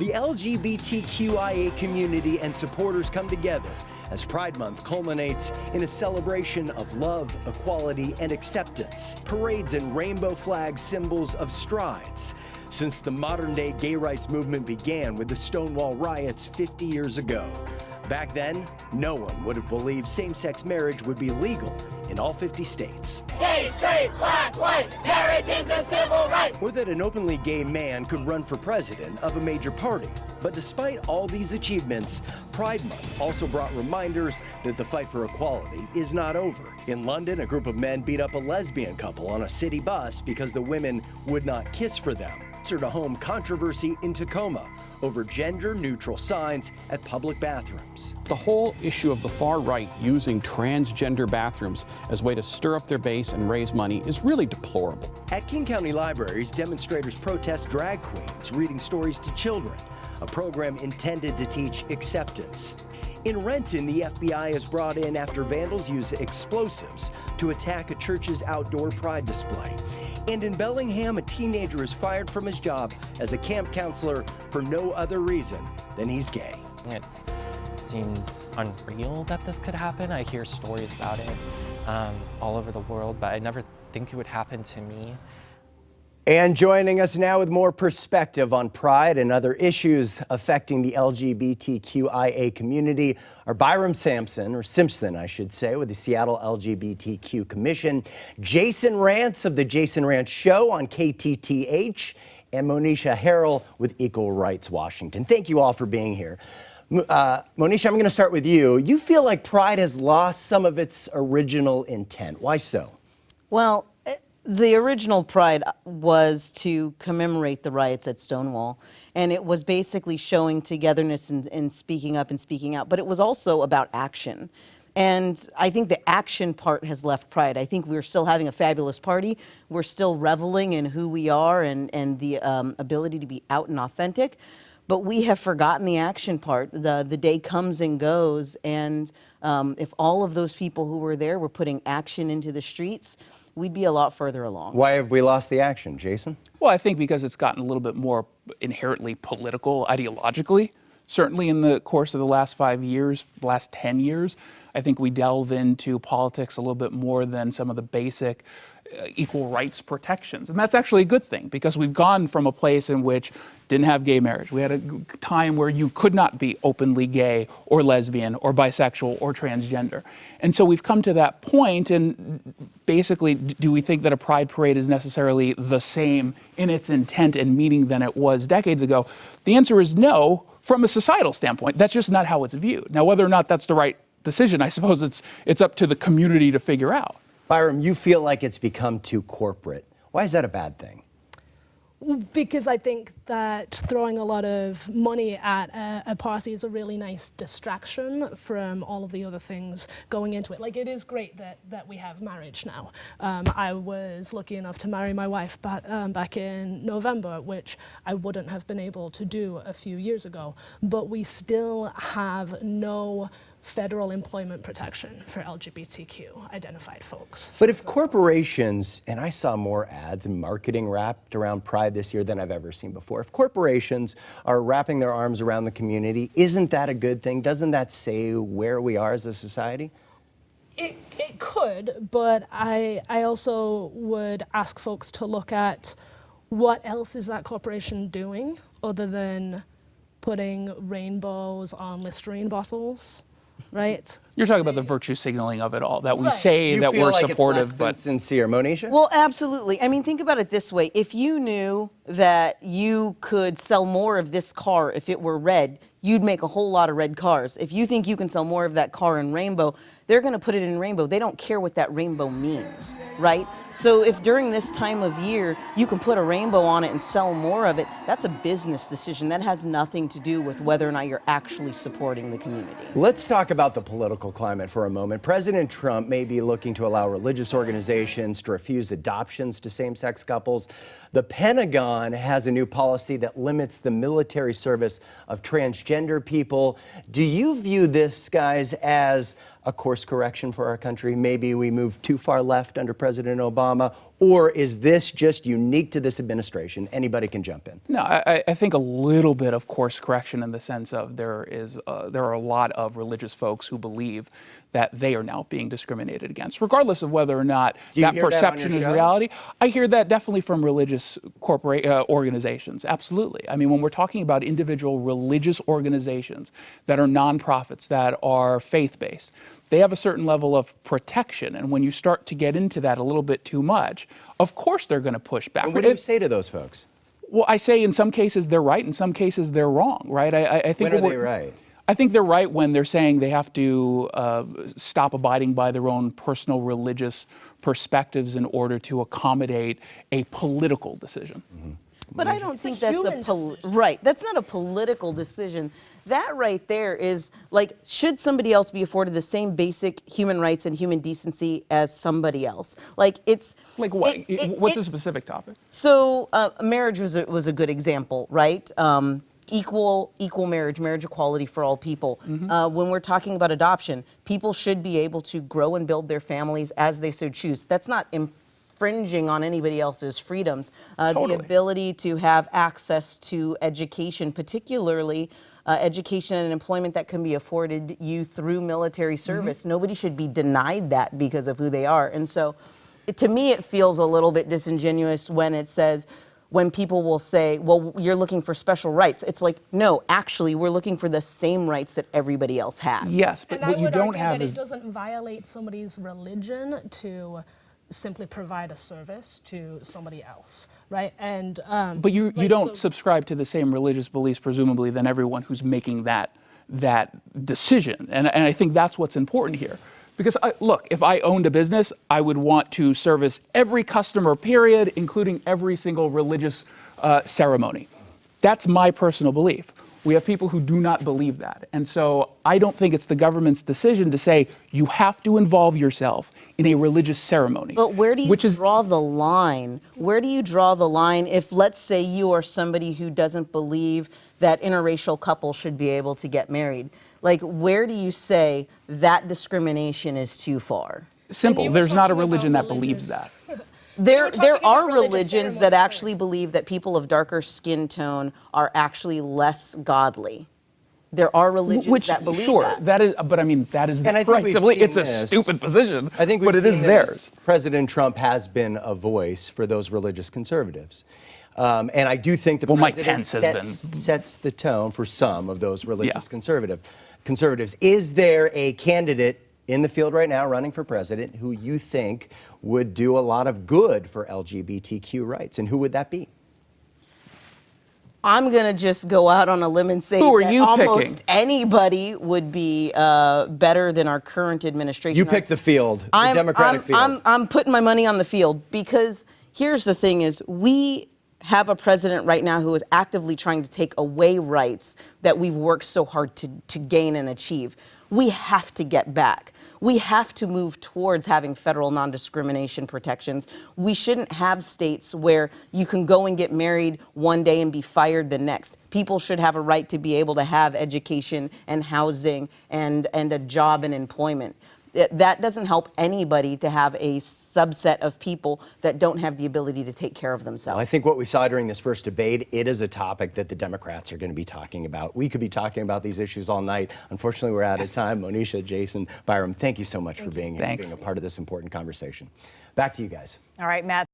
The LGBTQIA community and supporters come together as Pride Month culminates in a celebration of love, equality, and acceptance. Parades and rainbow flag symbols of strides since the modern-day gay rights movement began with the Stonewall riots 50 years ago. Back then, no one would have believed same-sex marriage would be legal in all 50 states. Gay, straight, black, white, marriage is a civil right. Or that an openly gay man could run for president of a major party. But despite all these achievements, Pride Month also brought reminders that the fight for equality is not over. In London, a group of men beat up a lesbian couple on a city bus because the women would not kiss for them. To home controversy in Tacoma over gender-neutral signs at public bathrooms. The whole issue of the far right using transgender bathrooms as a way to stir up their base and raise money is really deplorable. At King County Libraries, demonstrators protest drag queens reading stories to children, a program intended to teach acceptance. In Renton, the FBI is brought in after vandals use explosives to attack a church's outdoor pride display. And in Bellingham, a teenager is fired from his job as a camp counselor for no other reason than he's gay. It seems unreal that this could happen. I hear stories about it all over the world, but I never think it would happen to me. And joining us now with more perspective on Pride and other issues affecting the LGBTQIA community are Byram Simpson, or Simpson, I should say, with the Seattle LGBTQ Commission, Jason Rantz of the Jason Rantz Show on KTTH, and Monisha Harrell with Equal Rights Washington. Thank you all for being here. Monisha, I'm going to start with you. You feel like Pride has lost some of its original intent. Why so? Well, the original Pride was to commemorate the riots at Stonewall, and it was basically showing togetherness and speaking up and speaking out, but it was also about action. And I think the action part has left Pride. I think we're still having a fabulous party. We're still reveling in who we are and the ability to be out and authentic, but we have forgotten the action part. The day comes and goes, and if all of those people who were there were putting action into the streets, we'd be a lot further along. Why have we lost the action, Jason? Well, I think because it's gotten a little bit more inherently political, ideologically. Certainly in the course of the last 5 years, last 10 years, I think we delve into politics a little bit more than some of the basic equal rights protections. And that's actually a good thing, because we've gone from a place in which didn't have gay marriage. We had a time where you could not be openly gay or lesbian or bisexual or transgender. And so we've come to that point, and basically, do we think that a pride parade is necessarily the same in its intent and meaning than it was decades ago? The answer is no, from a societal standpoint. That's just not how it's viewed. Now, whether or not that's the right decision, I suppose it's up to the community to figure out. Byram, you feel like it's become too corporate. Why is that a bad thing? Because I think that throwing a lot of money at a party is a really nice distraction from all of the other things going into it. Like, it is great that we have marriage now. I was lucky enough to marry my wife back in November, which I wouldn't have been able to do a few years ago. But we still have no federal employment protection for LGBTQ identified folks. But if corporations, and I saw more ads and marketing wrapped around Pride this year than I've ever seen before, if corporations are wrapping their arms around the community, isn't that a good thing? Doesn't that say where we are as a society? It could, but I also would ask folks to look at what else is that corporation doing other than putting rainbows on Listerine bottles. Right? You're talking about the virtue signaling of it all, that we Right. say You that feel we're like supportive, it's less than but sincere. Monisha? Well, absolutely. I mean, think about it this way. If you knew that you could sell more of this car if it were red, you'd make a whole lot of red cars. If you think you can sell more of that car in rainbow, they're going to put it in rainbow. They don't care what that rainbow means, right? So if during this time of year you can put a rainbow on it and sell more of it, that's a business decision. That has nothing to do with whether or not you're actually supporting the community. Let's talk about the political climate for a moment. President Trump may be looking to allow religious organizations to refuse adoptions to same-sex couples. The Pentagon has a new policy that limits the military service of transgender people. Do you view this, guys, as a course correction for our country? Maybe we moved too far left under President Obama, Or is this just unique to this administration? Anybody can jump in. No, I think a little bit of course correction in the sense of there are a lot of religious folks who believe that they are now being discriminated against, regardless of whether or not that perception is reality. I hear that definitely from religious organizations, absolutely. I mean, when we're talking about individual religious organizations that are nonprofits, that are faith-based, they have a certain level of protection. And when you start to get into that a little bit too much, of course they're going to push back. And what do you say to those folks? Well, I say in some cases they're right, in some cases they're wrong, right? I think when are they right? I think they're right when they're saying they have to stop abiding by their own personal religious perspectives in order to accommodate a political decision. Mm-hmm. But I don't think that's right. That's not a political decision. That right there is like, should somebody else be afforded the same basic human rights and human decency as somebody else? Like it's like what? What's a specific topic? So marriage was a good example, right? Equal marriage equality for all people. Mm-hmm. When we're talking about adoption, people should be able to grow and build their families as they so choose. That's not infringing on anybody else's freedoms. Totally. The ability to have access to education, particularly education and employment that can be afforded you through military service. Mm-hmm. Nobody should be denied that because of who they are. And so, to me, it feels a little bit disingenuous when it says, when people will say, well, you're looking for special rights. It's like, no, actually, we're looking for the same rights that everybody else has. Yes, but And what I you would don't argue have that is... it doesn't violate somebody's religion to simply provide a service to somebody else, right? And But you don't subscribe to the same religious beliefs, presumably, than everyone who's making that decision. And I think that's what's important here. Because, look, if I owned a business, I would want to service every customer, period, including every single religious ceremony. That's my personal belief. We have people who do not believe that. And so I don't think it's the government's decision to say, you have to involve yourself in a religious ceremony. But where do you draw the line? Where do you draw the line if, let's say, you are somebody who doesn't believe that interracial couples should be able to get married? Like, where do you say that discrimination is too far? Simple. There's not a religion that believes that. There are religions that actually believe that people of darker skin tone are actually less godly. There are religions that believe that. That is, but I mean, that is effectively, it's a stupid position. I think but it is theirs. President Trump has been a voice for those religious conservatives. And I do think the president sets the tone for some of those religious conservatives. Is there a candidate in the field right now running for president who you think would do a lot of good for LGBTQ rights? And who would that be? I'm going to just go out on a limb and say that almost anybody would be better than our current administration. You pick the field, the Democratic field. I'm putting my money on the field because here's the thing is we have a president right now who is actively trying to take away rights that we've worked so hard to gain and achieve. We have to get back. We have to move towards having federal non-discrimination protections. We shouldn't have states where you can go and get married one day and be fired the next. People should have a right to be able to have education and housing and a job and employment. That doesn't help anybody to have a subset of people that don't have the ability to take care of themselves. Well, I think what we saw during this first debate, it is a topic that the Democrats are going to be talking about. We could be talking about these issues all night. Unfortunately, we're out of time. Monisha, Jason, Byram, thank you so much for being here and being a part of this important conversation. Back to you guys. All right, Matt.